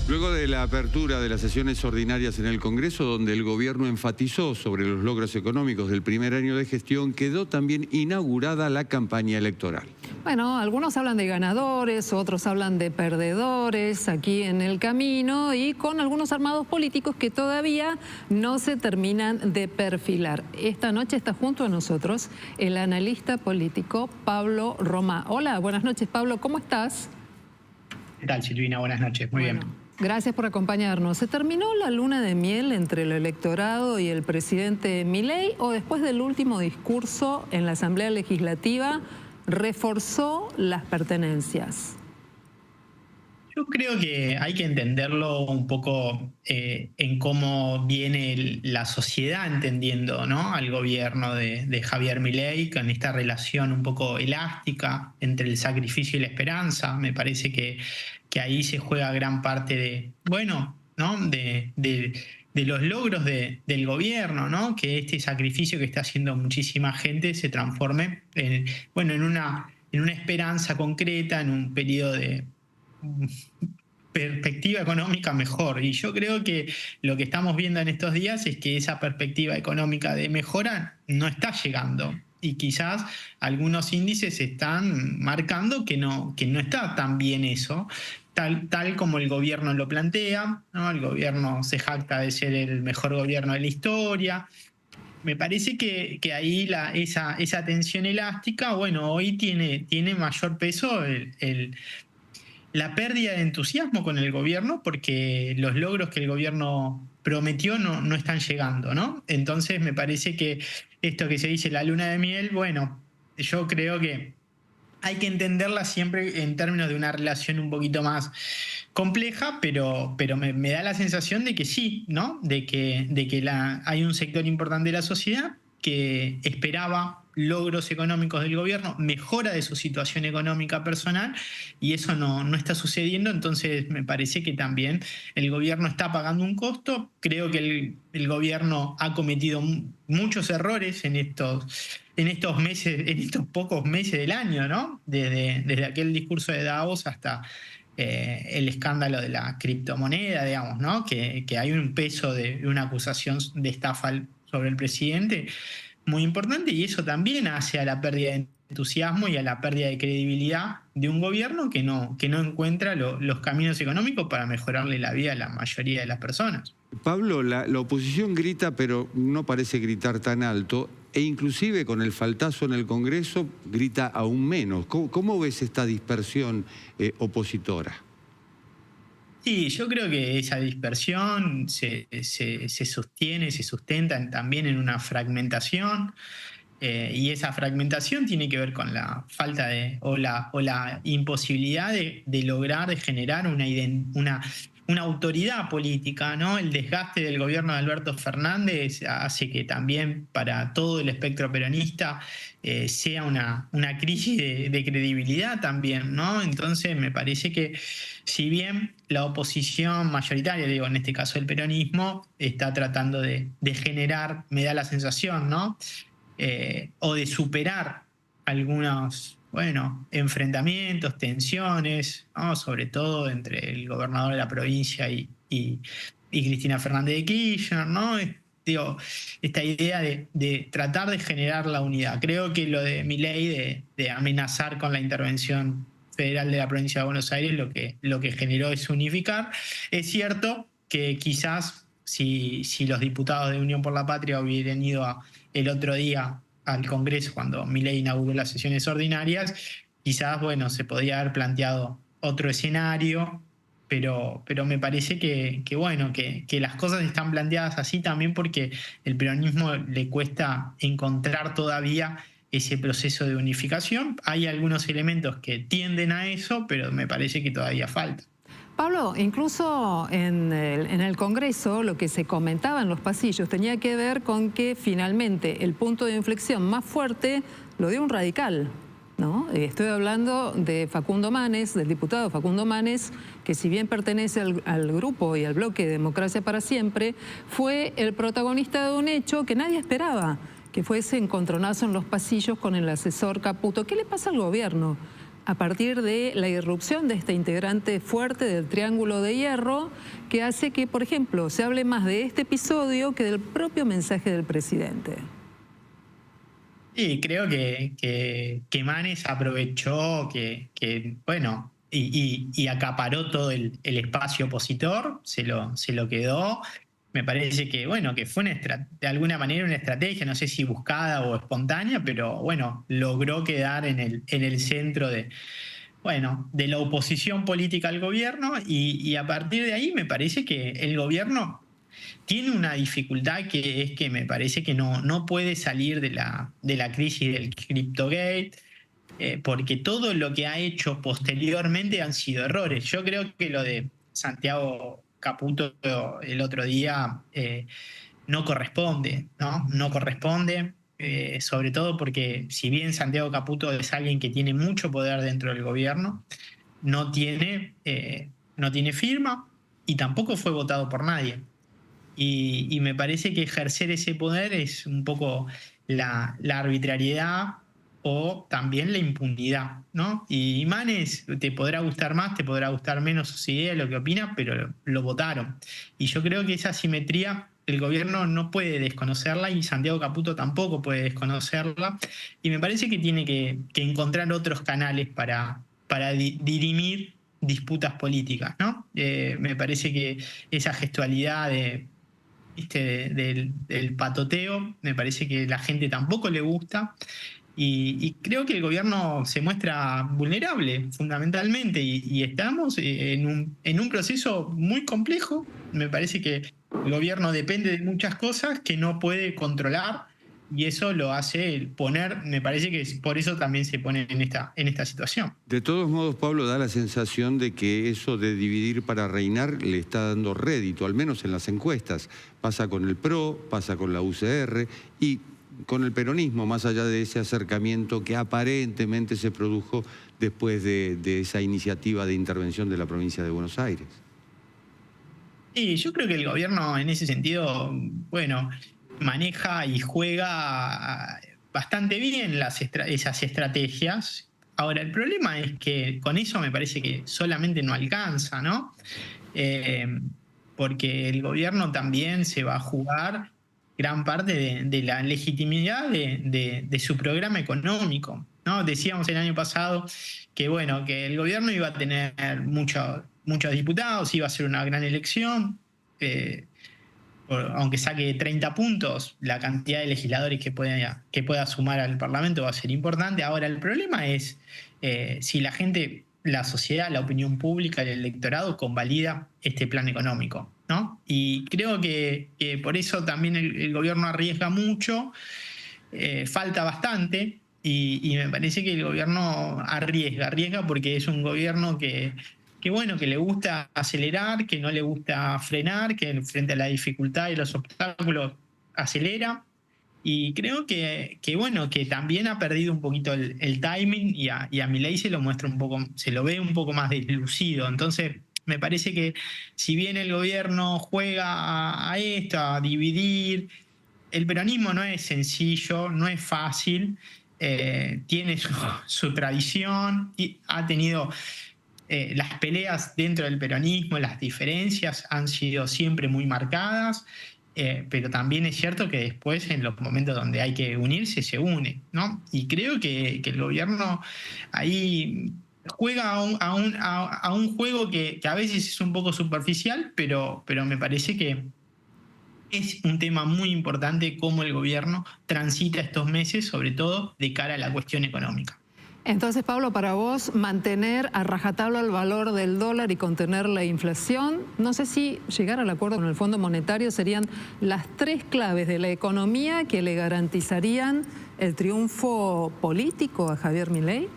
Luego de la apertura de las sesiones ordinarias en el Congreso, donde el gobierno enfatizó sobre los logros económicos del primer año de gestión, quedó también inaugurada la campaña electoral. Bueno, algunos hablan de ganadores, otros hablan de perdedores aquí en el camino y con algunos armados políticos que todavía no se terminan de perfilar. Esta noche está junto a nosotros el analista político Pablo Romá. Hola, buenas noches, Pablo, ¿cómo estás? ¿Qué tal, Silvina? Buenas noches, muy bien. Gracias por acompañarnos. ¿Se terminó la luna de miel entre el electorado y el presidente Milei o después del último discurso en la Asamblea Legislativa reforzó las pertenencias? Yo creo que hay que entenderlo un poco en cómo viene la sociedad entendiendo, ¿no?, al gobierno de Javier Milei, con esta relación un poco elástica entre el sacrificio y la esperanza. Me parece que ahí se juega gran parte de, bueno, ¿no?, de los logros del gobierno, ¿no?, que este sacrificio que está haciendo muchísima gente se transforme en, bueno, en una esperanza concreta, en un periodo de perspectiva económica mejor. Y yo creo que lo que estamos viendo en estos días es que esa perspectiva económica de mejora no está llegando. Y quizás algunos índices están marcando que no está tan bien eso, tal como el gobierno lo plantea, ¿no? El gobierno se jacta de ser el mejor gobierno de la historia. Me parece que ahí esa tensión elástica, bueno, hoy tiene mayor peso la pérdida de entusiasmo con el gobierno, porque los logros que el gobierno prometió no están llegando, ¿no? Entonces me parece que esto que se dice la luna de miel, bueno, yo creo que hay que entenderla siempre en términos de una relación un poquito más compleja, pero me da la sensación de que sí, ¿no? De que hay un sector importante de la sociedad que esperaba logros económicos del gobierno, mejora de su situación económica personal, y eso no está sucediendo. Entonces me parece que también el gobierno está pagando un costo. Creo que el gobierno ha cometido muchos errores en estos meses, en estos pocos meses del año, ¿no? Desde aquel discurso de Davos hasta el escándalo de la criptomoneda, digamos, ¿no? Que hay un peso de una acusación de estafa sobre el presidente muy importante, y eso también hace a la pérdida de entusiasmo y a la pérdida de credibilidad de un gobierno que no encuentra los caminos económicos para mejorarle la vida a la mayoría de las personas. Pablo, la oposición grita, pero no parece gritar tan alto, e inclusive con el faltazo en el Congreso grita aún menos. ¿Cómo ves esta dispersión opositora? Sí, yo creo que esa dispersión se sostiene, se sustenta también en una fragmentación, y esa fragmentación tiene que ver con la falta o la imposibilidad de lograr, de generar una autoridad política, ¿no? El desgaste del gobierno de Alberto Fernández hace que también para todo el espectro peronista sea una crisis de credibilidad también, ¿no? Entonces me parece que si bien la oposición mayoritaria, digo, en este caso el peronismo, está tratando de generar, me da la sensación, ¿no?, o de superar algunos, bueno, enfrentamientos, tensiones, ¿no?, sobre todo entre el gobernador de la provincia y Cristina Fernández de Kirchner, ¿no? Digo, esta idea de tratar de generar la unidad. Creo que lo de Milei de amenazar con la intervención federal de la provincia de Buenos Aires lo que generó es unificar. Es cierto que quizás si los diputados de Unión por la Patria hubieran ido el otro día al Congreso cuando Milei inauguró las sesiones ordinarias, quizás, bueno, se podía haber planteado otro escenario, pero me parece que las cosas están planteadas así también porque el peronismo le cuesta encontrar todavía ese proceso de unificación. Hay algunos elementos que tienden a eso, pero me parece que todavía falta. Pablo, incluso en el Congreso lo que se comentaba en los pasillos tenía que ver con que finalmente el punto de inflexión más fuerte lo dio un radical, ¿no? Estoy hablando de Facundo Manes, del diputado Facundo Manes, que si bien pertenece al grupo y al bloque Democracia para Siempre, fue el protagonista de un hecho que nadie esperaba, que fue ese encontronazo en los pasillos con el asesor Caputo. ¿Qué le pasa al gobierno? a partir de la irrupción de este integrante fuerte del Triángulo de Hierro, que hace que, por ejemplo, se hable más de este episodio que del propio mensaje del presidente. Y creo que Manes aprovechó bueno, y acaparó todo el espacio opositor, se lo quedó. Me parece que, bueno, que fue de alguna manera una estrategia, no sé si buscada o espontánea, pero bueno, logró quedar en el centro de la oposición política al gobierno, y a partir de ahí me parece que el gobierno tiene una dificultad, que es que me parece que no puede salir de la crisis del Cryptogate, porque todo lo que ha hecho posteriormente han sido errores. Yo creo que lo de Santiago Caputo el otro día no corresponde, ¿no? No corresponde, sobre todo porque si bien Santiago Caputo es alguien que tiene mucho poder dentro del gobierno, no tiene firma y tampoco fue votado por nadie. Y me parece que ejercer ese poder es un poco la arbitrariedad o también la impunidad, ¿no? Y Manes, te podrá gustar más, te podrá gustar menos sus ideas, lo que opina, pero lo votaron. Y yo creo que esa asimetría el gobierno no puede desconocerla, y Santiago Caputo tampoco puede desconocerla. Y me parece que tiene que encontrar otros canales para dirimir disputas políticas, ¿no? Me parece que esa gestualidad del patoteo, me parece que la gente tampoco le gusta, y creo que el gobierno se muestra vulnerable fundamentalmente, y estamos en un proceso muy complejo. Me parece que el gobierno depende de muchas cosas que no puede controlar, y eso lo hace me parece que por eso también se pone en esta situación. De todos modos, Pablo, da la sensación de que eso de dividir para reinar le está dando rédito, al menos en las encuestas. Pasa con el PRO, pasa con la UCR y con el peronismo, más allá de ese acercamiento que aparentemente se produjo después de esa iniciativa de intervención de la provincia de Buenos Aires. Sí, yo creo que el gobierno en ese sentido, bueno, maneja y juega bastante bien esas estrategias. Ahora, el problema es que con eso me parece que solamente no alcanza, ¿no? Porque el gobierno también se va a jugar gran parte de la legitimidad de su programa económico, ¿no? Decíamos el año pasado que, bueno, que el gobierno iba a tener muchos diputados, iba a ser una gran elección, aunque saque 30 puntos, la cantidad de legisladores que pueda sumar al Parlamento va a ser importante. Ahora, el problema es si la gente, la sociedad, la opinión pública, el electorado convalida este plan económico, ¿no? Y creo que por eso también el gobierno arriesga mucho, falta bastante, y me parece que el gobierno arriesga porque es un gobierno que le gusta acelerar, que no le gusta frenar, que frente a la dificultad y los obstáculos acelera. Y creo que también ha perdido un poquito el timing, y a Milei se lo ve un poco más deslucido. Entonces, me parece que si bien el gobierno juega a esto, a dividir, el peronismo no es sencillo, no es fácil, tiene su tradición, y ha tenido las peleas dentro del peronismo, las diferencias han sido siempre muy marcadas, pero también es cierto que después, en los momentos donde hay que unirse, se une, ¿no? Y creo que el gobierno ahí juega a un juego que a veces es un poco superficial, pero me parece que es un tema muy importante cómo el gobierno transita estos meses, sobre todo de cara a la cuestión económica. Entonces, Pablo, para vos, mantener a rajatabla el valor del dólar y contener la inflación, no sé si llegar al acuerdo con el Fondo Monetario serían las tres claves de la economía que le garantizarían el triunfo político a Javier Milei.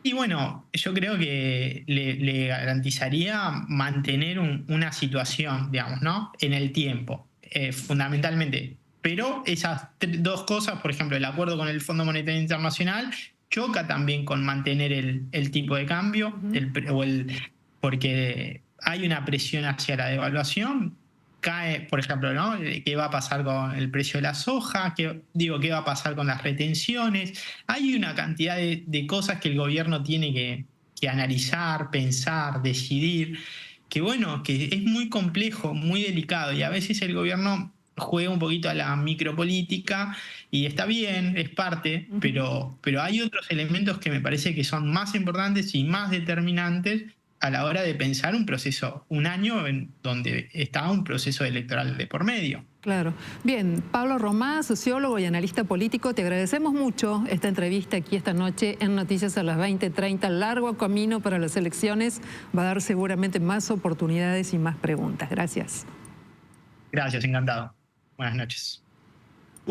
Y bueno, yo creo que le garantizaría mantener una situación, digamos, ¿no?, en el tiempo, fundamentalmente. Pero esas dos cosas, por ejemplo, el acuerdo con el Fondo Monetario Internacional, choca también con mantener el tipo de cambio, porque hay una presión hacia la devaluación, cae, por ejemplo, ¿no? ¿Qué va a pasar con el precio de la soja? ¿Qué va a pasar con las retenciones? Hay una cantidad de cosas que el gobierno tiene que analizar, pensar, decidir, que bueno, que es muy complejo, muy delicado, y a veces el gobierno juega un poquito a la micropolítica, y está bien, es parte, pero hay otros elementos que me parece que son más importantes y más determinantes a la hora de pensar un proceso, un año en donde está un proceso electoral de por medio. Claro. Bien, Pablo Romá, sociólogo y analista político, te agradecemos mucho esta entrevista aquí esta noche en Noticias a las 20:30. Largo camino para las elecciones, va a dar seguramente más oportunidades y más preguntas. Gracias. Gracias, encantado. Buenas noches.